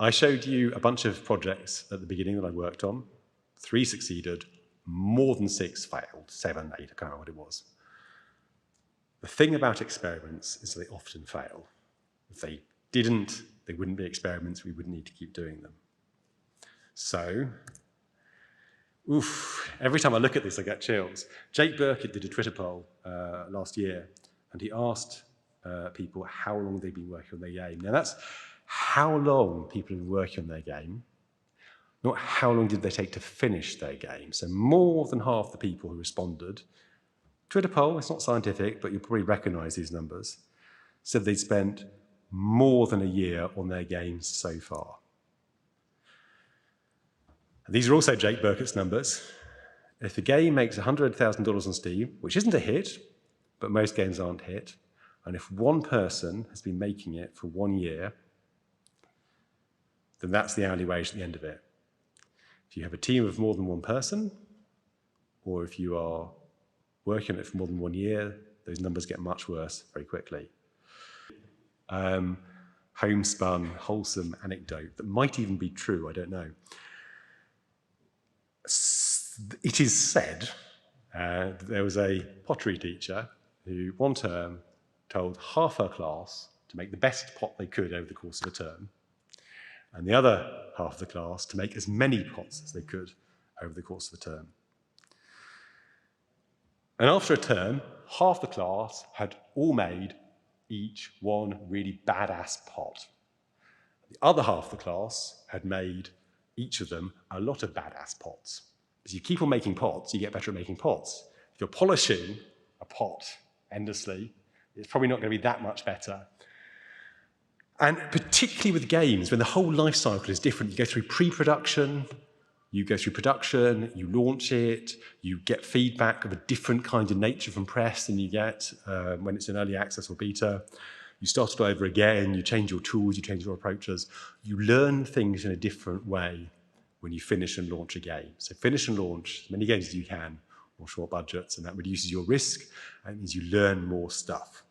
I showed you a bunch of projects at the beginning that I worked on. 3 succeeded, more than 6 failed, 7, 8, I can't remember what it was. The thing about experiments is they often fail. If they didn't, they wouldn't be experiments, we wouldn't need to keep doing them. So, every time I look at this, I get chills. Jake Burkett did a Twitter poll last year, and he asked people how long they've been working on their game. Now that's how long people have been working on their game, not how long did they take to finish their game. So more than half the people who responded, Twitter poll, it's not scientific, but you'll probably recognize these numbers, said they'd spent more than a year on their games so far. And these are also Jake Burkett's numbers. If a game makes $100,000 on Steam, which isn't a hit, but most games aren't hit, and if one person has been making it for 1 year, then that's the hourly wage at the end of it. If you have a team of more than one person, or if you are working on it for more than 1 year, those numbers get much worse very quickly. Homespun, wholesome anecdote that might even be true, I don't know. It is said that there was a pottery teacher who one term told half her class to make the best pot they could over the course of a term, and the other half of the class to make as many pots as they could over the course of the term. And after a term, half the class had all made each one really badass pot. The other half of the class had made each of them a lot of badass pots. As you keep on making pots, you get better at making pots. If you're polishing a pot endlessly, it's probably not going to be that much better. And particularly with games, when the whole life cycle is different, you go through pre-production, you go through production, you launch it, you get feedback of a different kind of nature from press than you get when it's in early access or beta. You start it over again, you change your tools, you change your approaches. You learn things in a different way when you finish and launch a game. So finish and launch as many games as you can on short budgets, and that reduces your risk, and it means you learn more stuff.